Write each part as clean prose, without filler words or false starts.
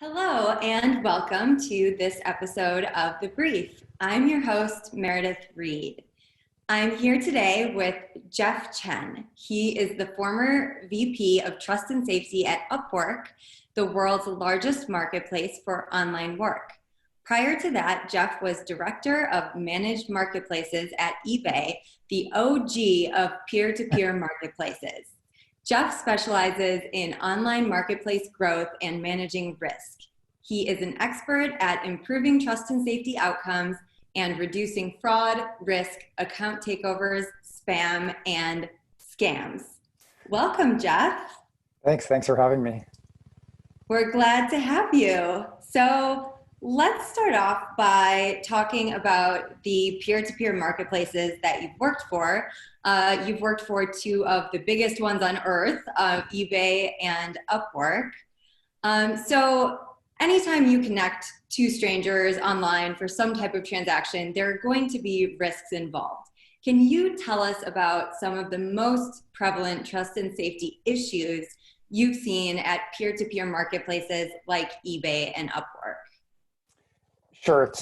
Hello, and welcome to this episode of The Brief. I'm your host, Meredith Reed. I'm here today with Jeff Chen. He is the former VP of Trust and Safety at Upwork, the world's largest marketplace for online work. Prior to that, Jeff was Director of Managed Marketplaces at eBay, the OG of peer-to-peer marketplaces. Jeff specializes in online marketplace growth and managing risk. He is an expert at improving trust and safety outcomes and reducing fraud, risk, account takeovers, spam, and scams. Welcome, Jeff. Thanks for having me. We're glad to have you. So let's start off by talking about the peer-to-peer marketplaces that you've worked for. You've worked for two of the biggest ones on earth, eBay and Upwork. So anytime you connect two strangers online for some type of transaction, there are going to be risks involved. Can you tell us about some of the most prevalent trust and safety issues you've seen at peer-to-peer marketplaces like eBay and Upwork? Sure.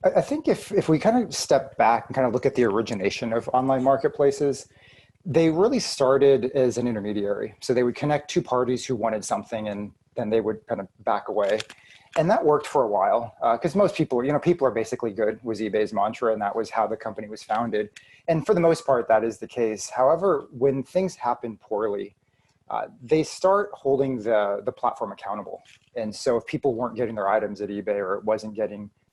I think if we kind of step back and kind of look at the origination of online marketplaces, they really started as an intermediary. So they would connect two parties who wanted something, and then they would kind of back away. And that worked for a while because most people, people are basically good was eBay's mantra, and that was how the company was founded. And for the most part, that is the case. However, when things happen poorly, they start holding the platform accountable. And so if people weren't getting their items at eBay or it wasn't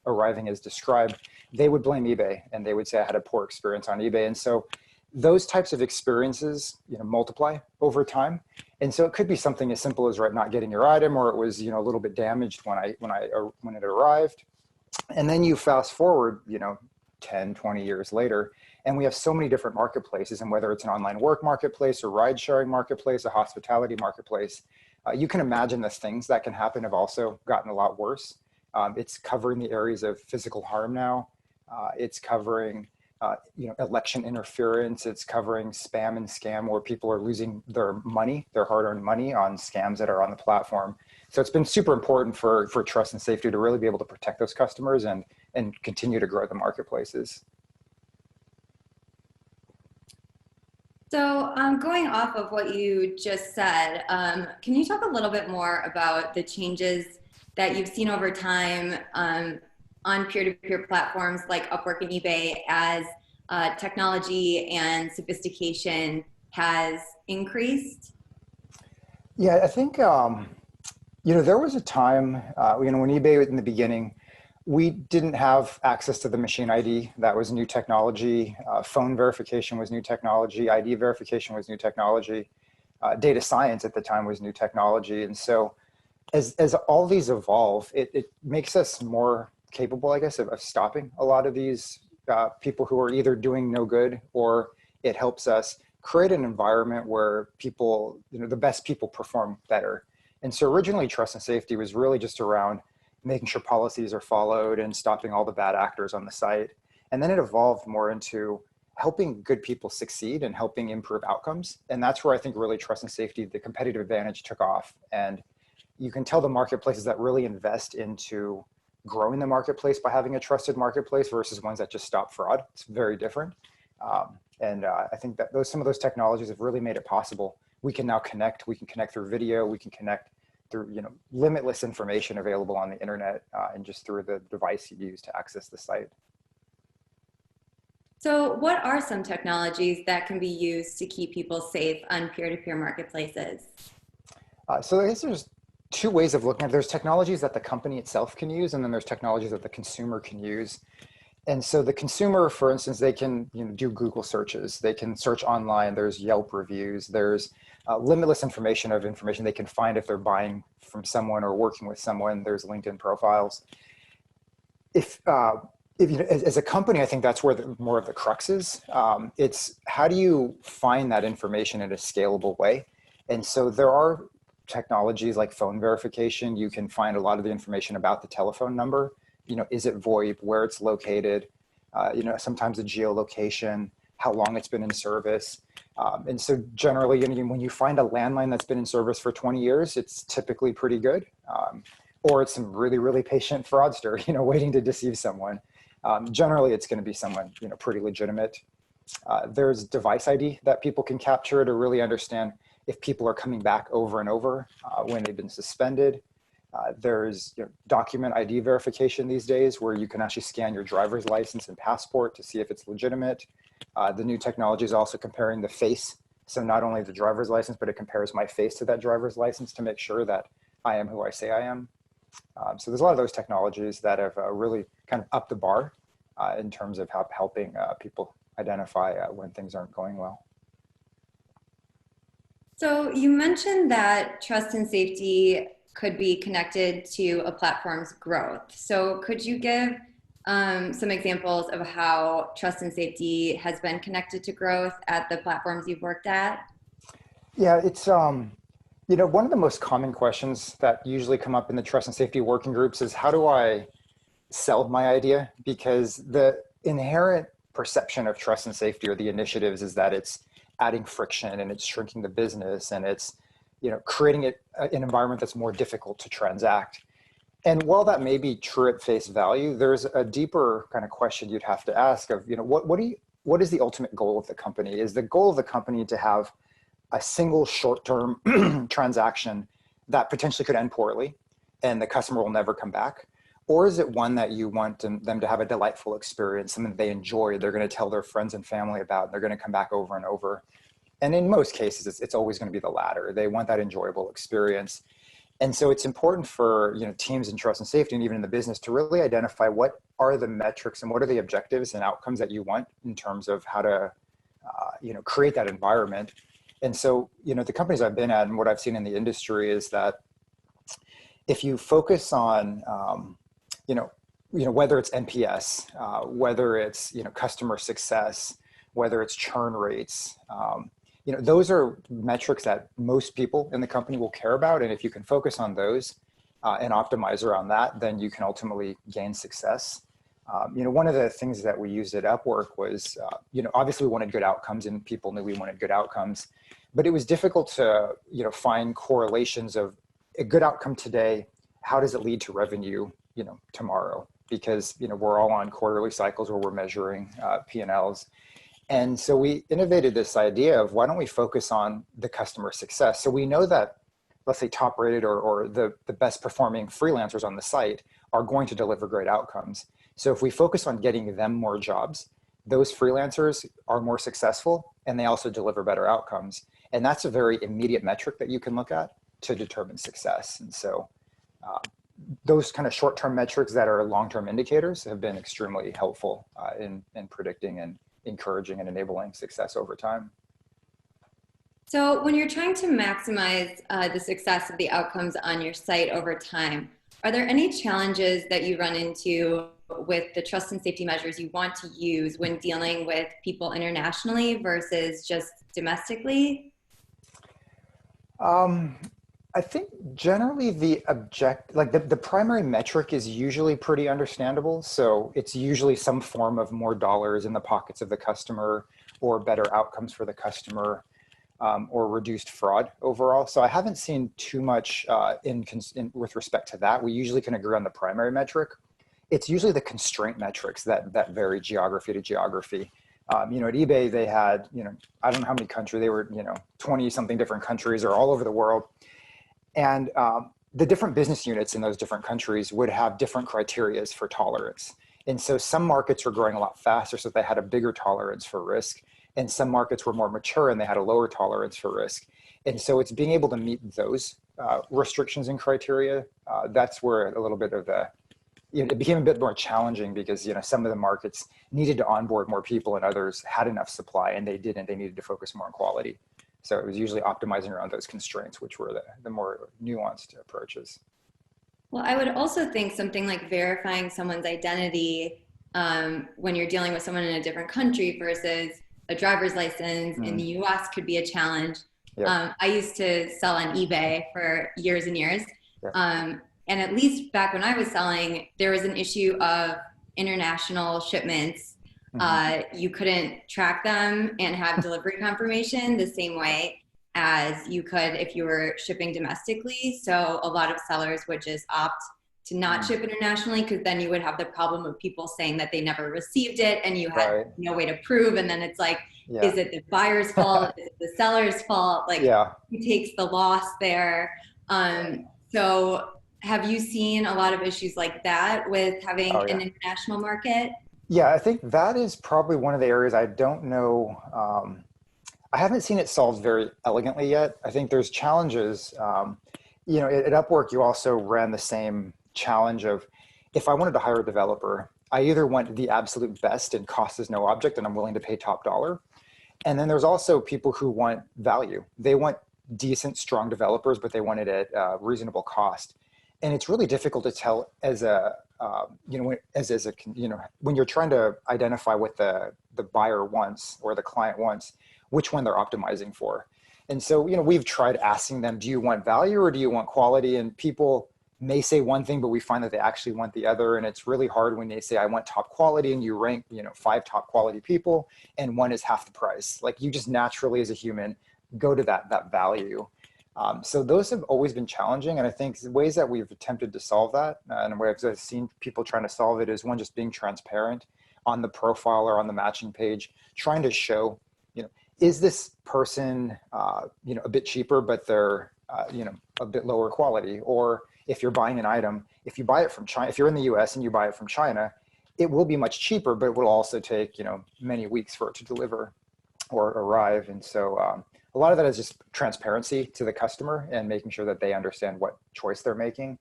arriving as described, they would blame eBay and they would say I had a poor experience on eBay. And so those types of experiences, multiply over time. And so it could be something as simple as not getting your item, or it was, a little bit damaged when it arrived. And then you fast forward, 10, 20 years later, and we have so many different marketplaces, and whether it's an online work marketplace, a ride sharing marketplace, a hospitality marketplace, you can imagine the things that can happen have also gotten a lot worse. It's covering the areas of physical harm now. It's covering election interference. It's covering spam and scam where people are losing their money, their hard-earned money on scams that are on the platform. So it's been super important for trust and safety to really be able to protect those customers and continue to grow the marketplaces. So going off of what you just said, can you talk a little bit more about the changes that you've seen over time on peer-to-peer platforms like Upwork and eBay as technology and sophistication has increased? Yeah, I think, there was a time, when eBay in the beginning, we didn't have access to the machine ID. That was new technology. Phone verification was new technology. ID verification was new technology. Data science at the time was new technology. And so as all these evolve, it makes us more capable, I guess, of stopping a lot of these people who are either doing no good, or it helps us create an environment where people, the best people perform better. And so originally trust and safety was really just around making sure policies are followed and stopping all the bad actors on the site. And then it evolved more into helping good people succeed and helping improve outcomes. And that's where I think really trust and safety, the competitive advantage took off. And you can tell the marketplaces that really invest into growing the marketplace by having a trusted marketplace versus ones that just stop fraud. It's very different. I think that some of those technologies have really made it possible. We can now connect. We can connect through video. We can connect through limitless information available on the internet and just through the device you use to access the site. So what are some technologies that can be used to keep people safe on peer-to-peer marketplaces? So I guess there's two ways of looking at it. There's technologies that the company itself can use, and then there's technologies that the consumer can use. And so the consumer, for instance, they can do Google searches. They can search online. There's Yelp reviews. There's limitless information they can find if they're buying from someone or working with someone. There's LinkedIn profiles. If as a company, I think that's where more of the crux is. It's how do you find that information in a scalable way? And so there are technologies like phone verification. You can find a lot of the information about the telephone number. Is it VoIP, where it's located, sometimes the geolocation, how long it's been in service. And so generally, when you find a landline that's been in service for 20 years, it's typically pretty good. or it's some really, really patient fraudster, waiting to deceive someone. Generally, it's going to be someone, pretty legitimate. There's device ID that people can capture to really understand if people are coming back over and over when they've been suspended. There's document ID verification these days where you can actually scan your driver's license and passport to see if it's legitimate. The new technology is also comparing the face. So not only the driver's license, but it compares my face to that driver's license to make sure that I am who I say I am. So there's a lot of those technologies that have really kind of upped the bar in terms of helping people identify when things aren't going well. So you mentioned that trust and safety could be connected to a platform's growth. So could you give some examples of how trust and safety has been connected to growth at the platforms you've worked at? Yeah, it's one of the most common questions that usually come up in the trust and safety working groups is how do I sell my idea? Because the inherent perception of trust and safety or the initiatives is that it's adding friction and it's shrinking the business and it's creating an environment that's more difficult to transact. And while that may be true at face value, there's a deeper kind of question you'd have to ask of what is the ultimate goal of the company? Is the goal of the company to have a single short-term transaction that potentially could end poorly and the customer will never come back? Or is it one that you want them to have a delightful experience, something that they enjoy, they're going to tell their friends and family about, and they're going to come back over and over? And in most cases, it's always going to be the latter. They want that enjoyable experience. And so it's important for teams in trust and safety and even in the business to really identify what are the metrics and what are the objectives and outcomes that you want in terms of how to create that environment. And so the companies I've been at and what I've seen in the industry is that if you focus on whether it's NPS, whether it's customer success, whether it's churn rates, those are metrics that most people in the company will care about. And if you can focus on those and optimize around that, then you can ultimately gain success. One of the things that we used at Upwork was, obviously we wanted good outcomes and people knew we wanted good outcomes, but it was difficult to, find correlations of a good outcome today. How does it lead to revenue, tomorrow? Because, we're all on quarterly cycles where we're measuring P&Ls. And so we innovated this idea of why don't we focus on the customer success? So we know that, let's say top rated or the best performing freelancers on the site are going to deliver great outcomes. So if we focus on getting them more jobs, those freelancers are more successful and they also deliver better outcomes. And that's a very immediate metric that you can look at to determine success. And so those kind of short-term metrics that are long-term indicators have been extremely helpful in predicting and encouraging and enabling success over time. So when you're trying to maximize the success of the outcomes on your site over time, are there any challenges that you run into with the trust and safety measures you want to use when dealing with people internationally versus just domestically? I think generally the primary metric is usually pretty understandable. So it's usually some form of more dollars in the pockets of the customer or better outcomes for the customer or reduced fraud overall. So I haven't seen too much with respect to that. We usually can agree on the primary metric. It's usually the constraint metrics that vary geography to geography. At eBay, they had, I don't know how many countries, they were, 20 something different countries or all over the world. And the different business units in those different countries would have different criterias for tolerance. And so some markets were growing a lot faster, so they had a bigger tolerance for risk. And some markets were more mature and they had a lower tolerance for risk. And so it's being able to meet those restrictions and criteria. That's where a little bit of it became a bit more challenging because, some of the markets needed to onboard more people and others had enough supply and they didn't. They needed to focus more on quality. So it was usually optimizing around those constraints, which were the more nuanced approaches. Well, I would also think something like verifying someone's identity when you're dealing with someone in a different country versus a driver's license in the US could be a challenge. Yep. I used to sell on eBay for years and years. Yep. And at least back when I was selling, there was an issue of international shipments. You couldn't track them and have delivery confirmation the same way. as you could if you were shipping domestically. So a lot of sellers would just opt to not ship internationally, because then you would have the problem of people saying that they never received it and you had Right. no way to prove. And then it's like, Yeah. is it the buyer's fault? Is it the seller's fault? Like, Yeah. who takes the loss there? So have you seen a lot of issues like that with having Oh, an yeah. international market? Yeah, I think that is probably one of the areas I don't know. I haven't seen it solved very elegantly yet. I think there's challenges. At Upwork, you also ran the same challenge of, if I wanted to hire a developer, I either want the absolute best and cost is no object and I'm willing to pay top dollar. And then there's also people who want value. They want decent, strong developers, but they want it at reasonable cost. And it's really difficult to tell as a, when you're trying to identify what the buyer wants or the client wants, which one they're optimizing for. And so, we've tried asking them, do you want value or do you want quality? And people may say one thing, but we find that they actually want the other. And it's really hard when they say, I want top quality, and you rank, 5 top quality people and one is half the price. Like, you just naturally as a human go to that value. So those have always been challenging. And I think ways that we've attempted to solve that, and ways I've seen people trying to solve it, is one, just being transparent on the profile or on the matching page, trying to show, is this person, a bit cheaper, but they're, a bit lower quality? Or if you're buying an item, if you buy it from China, if you're in the US and you buy it from China, it will be much cheaper, but it will also take, many weeks for it to deliver or arrive. And so a lot of that is just transparency to the customer and making sure that they understand what choice they're making.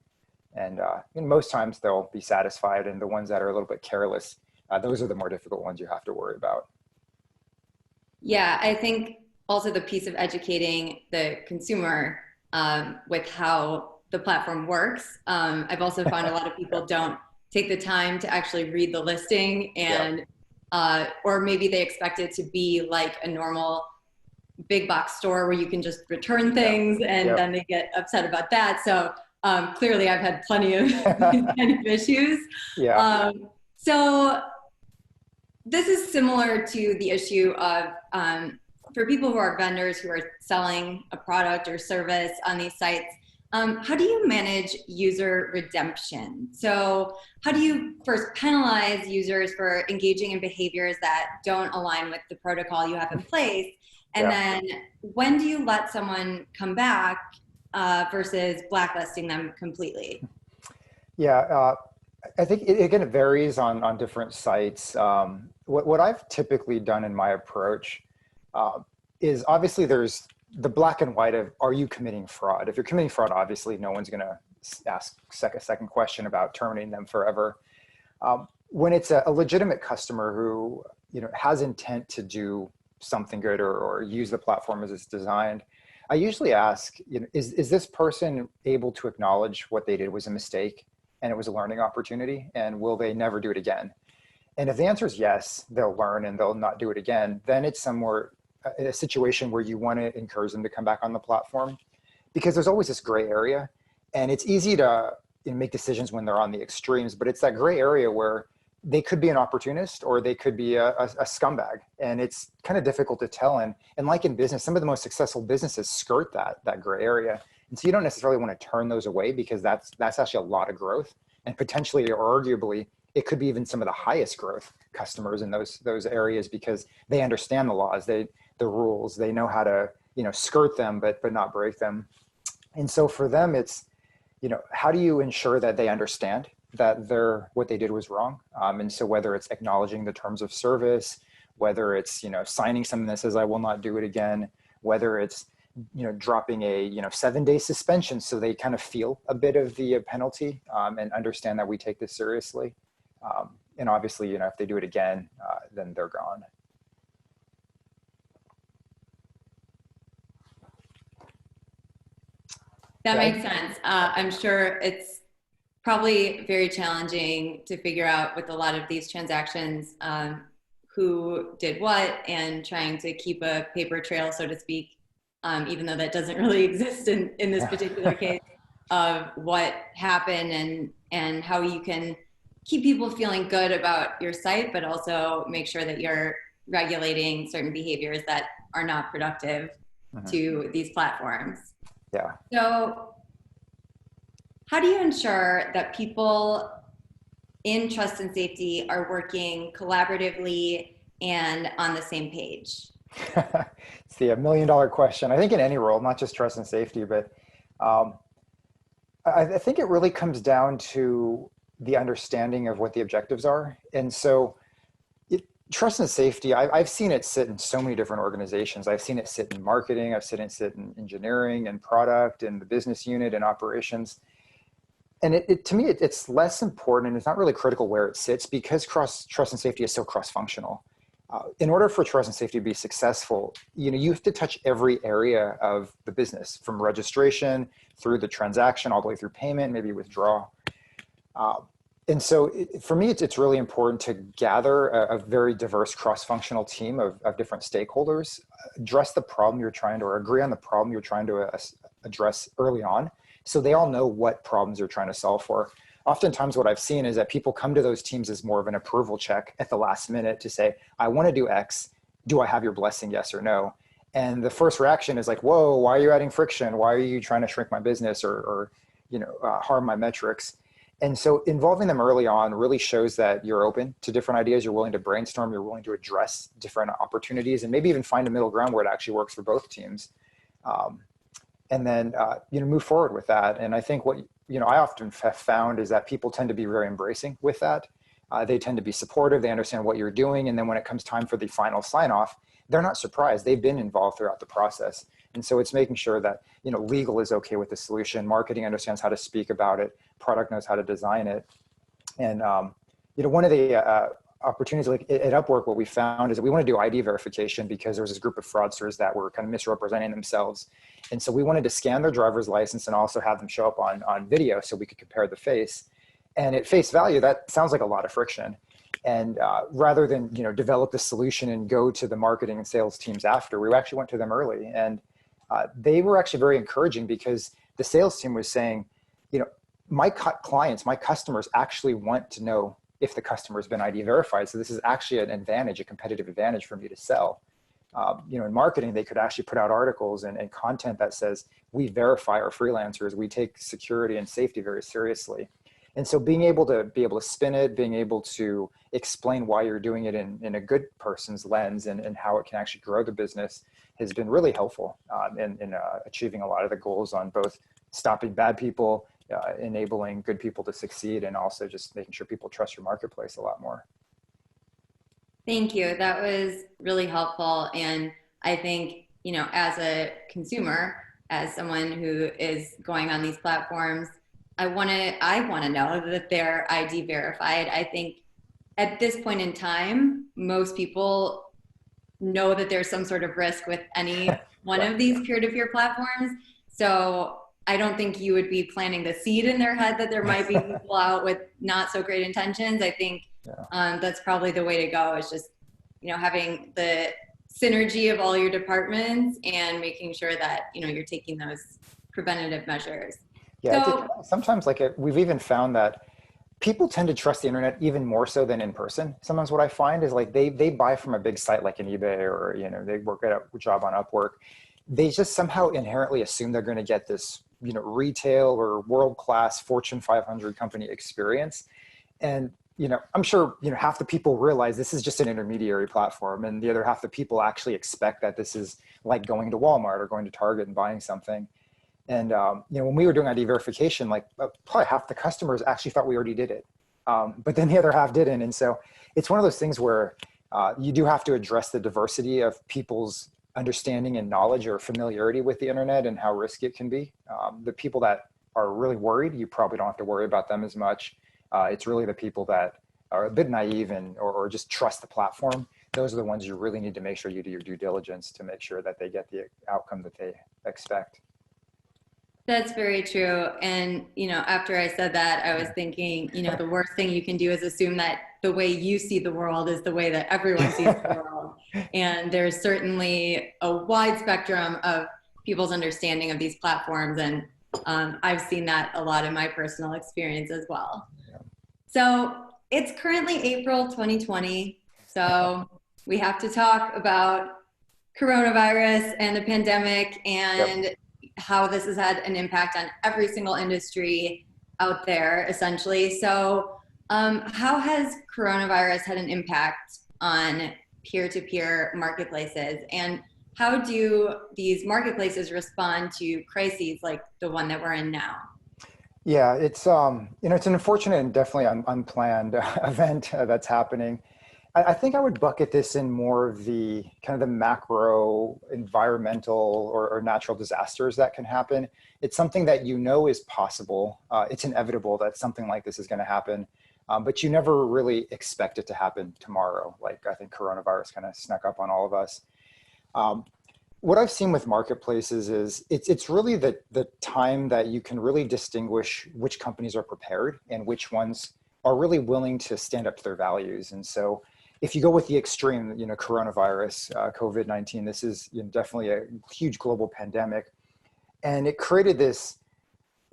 And most times they'll be satisfied. And the ones that are a little bit careless, those are the more difficult ones you have to worry about. Yeah, I think also the piece of educating the consumer with how the platform works. I've also found a lot of people don't take the time to actually read the listing, and or maybe they expect it to be like a normal big box store where you can just return things, and then they get upset about that. So clearly I've had plenty of these kind of issues. So this is similar to the issue of for people who are vendors who are selling a product or service on these sites, how do you manage user redemption? So how do you first penalize users for engaging in behaviors that don't align with the protocol you have in place? And then when do you let someone come back versus blacklisting them completely? I think it varies on different sites. What I've typically done in my approach is, obviously there's the black and white of, are you committing fraud? If you're committing fraud, obviously no one's going to ask a second question about terminating them forever. When it's a legitimate customer who has intent to do something good or use the platform as it's designed, I usually ask, is this person able to acknowledge what they did was a mistake and it was a learning opportunity, and will they never do it again? And if the answer is yes, they'll learn and they'll not do it again, then it's somewhere a situation where you want to encourage them to come back on the platform, because there's always this gray area, and it's easy to make decisions when they're on the extremes, but it's that gray area where they could be an opportunist or they could be a scumbag, and it's kind of difficult to tell. And like in business, some of the most successful businesses skirt that gray area. And so you don't necessarily want to turn those away, because that's actually a lot of growth, and potentially or arguably it could be even some of the highest growth customers in those areas, because they understand the laws, the rules, they know how to skirt them but not break them. And so for them, it's how do you ensure that they understand that what they did was wrong? And so whether it's acknowledging the terms of service, whether it's signing something that says I will not do it again, whether it's dropping a 7-day suspension so they kind of feel a bit of the penalty and understand that we take this seriously. And obviously, if they do it again, then they're gone. That makes sense. I'm sure it's probably very challenging to figure out with a lot of these transactions who did what, and trying to keep a paper trail, so to speak, even though that doesn't really exist in this particular case, of what happened and how you can keep people feeling good about your site, but also make sure that you're regulating certain behaviors that are not productive. to these platforms. Yeah. So how do you ensure that people in trust and safety are working collaboratively and on the same page? It's the $1 million question. I think in any role, not just trust and safety, but um, I think it really comes down to the understanding of what the objectives are. And so trust and safety, I've seen it sit in so many different organizations. I've seen it sit in marketing, I've seen it sit in engineering and product and the business unit and operations. And to me, it's less important and it's not really critical where it sits because trust and safety is so cross-functional. In order for trust and safety to be successful, you have to touch every area of the business, from registration through the transaction, all the way through payment, maybe withdrawal. And so for me, it's really important to gather a very diverse cross-functional team of different stakeholders, address the problem you're trying to, or agree on the problem you're trying to address early on, so they all know what problems you're trying to solve for. Oftentimes what I've seen is that people come to those teams as more of an approval check at the last minute to say, I want to do X. Do I have your blessing, yes or no? And the first reaction is like, whoa, why are you adding friction? Why are you trying to shrink my business or harm my metrics? And so involving them early on really shows that you're open to different ideas. You're willing to brainstorm. You're willing to address different opportunities and maybe even find a middle ground where it actually works for both teams. And then, move forward with that. And I think what, I often have found is that people tend to be very embracing with that. They tend to be supportive. They understand what you're doing. And then when it comes time for the final sign off, they're not surprised. They've been involved throughout the process. And so it's making sure that, legal is okay with the solution. Marketing understands how to speak about it. Product knows how to design it. And, one of the opportunities like at Upwork, what we found is that we want to do ID verification because there was this group of fraudsters that were kind of misrepresenting themselves. And so we wanted to scan their driver's license and also have them show up on video so we could compare the face. And at face value, that sounds like a lot of friction. And rather than, develop the solution and go to the marketing and sales teams after, we actually went to them early. And they were actually very encouraging because the sales team was saying, my clients, my customers actually want to know if the customer has been ID verified. So this is actually an advantage, a competitive advantage for me to sell. In marketing, they could actually put out articles and content that says, we verify our freelancers, we take security and safety very seriously. And so being able to spin it, being able to explain why you're doing it in a good person's lens and how it can actually grow the business has been really helpful in achieving a lot of the goals on both stopping bad people, enabling good people to succeed, and also just making sure people trust your marketplace a lot more. Thank you. That was really helpful. And I think, as a consumer, as someone who is going on these platforms, I want to know that they're ID verified. I think at this point in time, most people know that there's some sort of risk with any one of these peer-to-peer platforms. So I don't think you would be planting the seed in their head that there might be people out with not so great intentions. I think that's probably the way to go, is just, having the synergy of all your departments and making sure that, you're taking those preventative measures. Yeah, so, sometimes we've even found that people tend to trust the internet even more so than in person. Sometimes what I find is they buy from a big site like an eBay or, they work at a job on Upwork. They just somehow inherently assume they're going to get this, retail or world-class Fortune 500 company experience. And, I'm sure, half the people realize this is just an intermediary platform, and the other half the people actually expect that this is like going to Walmart or going to Target and buying something. And, when we were doing ID verification, probably half the customers actually thought we already did it. But then the other half didn't. And so it's one of those things where you do have to address the diversity of people's understanding and knowledge or familiarity with the internet and how risky it can be. The people that are really worried, you probably don't have to worry about them as much. It's really the people that are a bit naive or just trust the platform. Those are the ones you really need to make sure you do your due diligence to make sure that they get the outcome that they expect. That's very true. And, after I said that, I was thinking, the worst thing you can do is assume that the way you see the world is the way that everyone sees the world. And there's certainly a wide spectrum of people's understanding of these platforms. And I've seen that a lot in my personal experience as well. Yeah. So it's currently April 2020. So we have to talk about coronavirus and the pandemic and Yep. how this has had an impact on every single industry out there, essentially. So, how has coronavirus had an impact on peer-to-peer marketplaces? And how do these marketplaces respond to crises like the one that we're in now? Yeah, it's it's an unfortunate and definitely unplanned event that's happening. I think I would bucket this in more of the kind of the macro environmental or natural disasters that can happen. It's something that you know is possible. It's inevitable that something like this is going to happen, but you never really expect it to happen tomorrow. Like I think coronavirus kind of snuck up on all of us. Um, what I've seen with marketplaces is it's really the time that you can really distinguish which companies are prepared and which ones are really willing to stand up to their values. And so if you go with the extreme, coronavirus, COVID-19, this is definitely a huge global pandemic. And it created this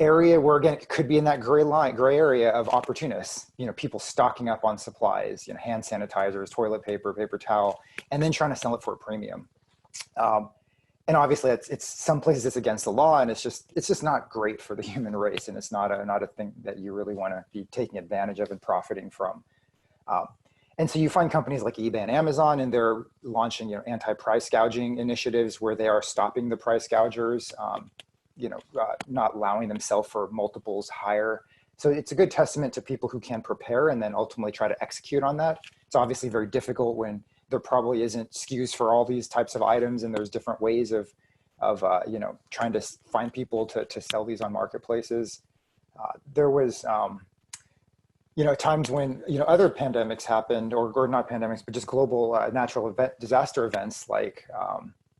area where, again, it could be in that gray area of opportunists, people stocking up on supplies, hand sanitizers, toilet paper, paper towel, and then trying to sell it for a premium. Um, and obviously it's some places it's against the law, and it's just not great for the human race. And it's not a thing that you really want to be taking advantage of and profiting from. Um, and so you find companies like eBay and Amazon, and they're launching, anti-price gouging initiatives where they are stopping the price gougers, not allowing them sell for multiples higher. So it's a good testament to people who can prepare and then ultimately try to execute on that. It's obviously very difficult when there probably isn't SKUs for all these types of items, and there's different ways of trying to find people to sell these on marketplaces. There was times when other pandemics happened, or not pandemics, but just global natural disaster events. Like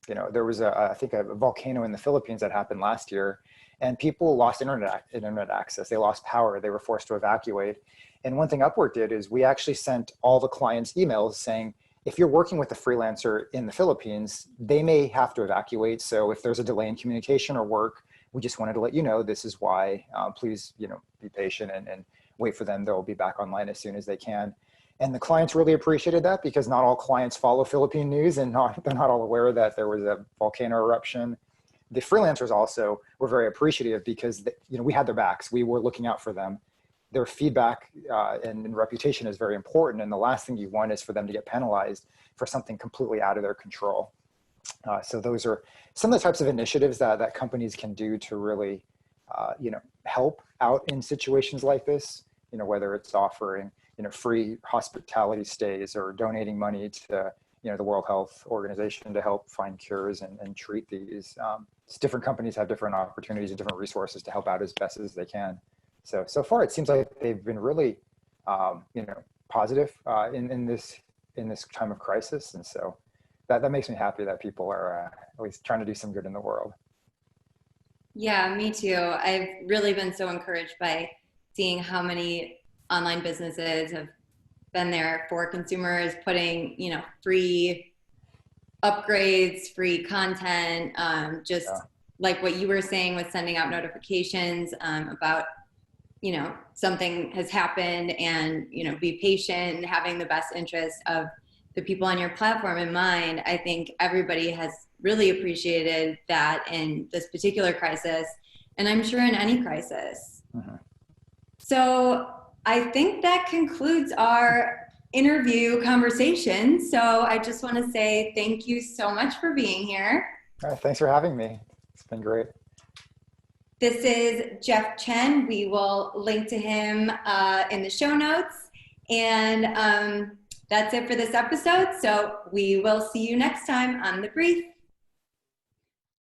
there was I think a volcano in the Philippines that happened last year, and people lost internet access. They lost power. They were forced to evacuate. And one thing Upwork did is we actually sent all the clients emails saying, if you're working with a freelancer in the Philippines, they may have to evacuate. So if there's a delay in communication or work, we just wanted to let you know this is why. Please, be patient and wait for them. They'll be back online as soon as they can. And the clients really appreciated that, because not all clients follow Philippine news, and they're not all aware that there was a volcano eruption. The freelancers also were very appreciative because we had their backs. We were looking out for them. Their feedback and reputation is very important. And the last thing you want is for them to get penalized for something completely out of their control. So those are some of the types of initiatives that companies can do to really, help out in situations like this, whether it's offering, free hospitality stays or donating money to, the World Health Organization to help find cures and treat these. Different companies have different opportunities and different resources to help out as best as they can. So far, it seems like they've been really, positive in this time of crisis, and so that makes me happy that people are at least trying to do some good in the world. Yeah, me too. I've really been so encouraged by seeing how many online businesses have been there for consumers, putting, free upgrades, free content, just like what you were saying with sending out notifications about something has happened, and, be patient and having the best interest of the people on your platform in mind. I think everybody has really appreciated that in this particular crisis, and I'm sure in any crisis. Mm-hmm. So I think that concludes our interview conversation. So I just want to say thank you so much for being here. All right, thanks for having me. It's been great. This is Jeff Chen. We will link to him in the show notes. And that's it for this episode. So we will see you next time on The Brief.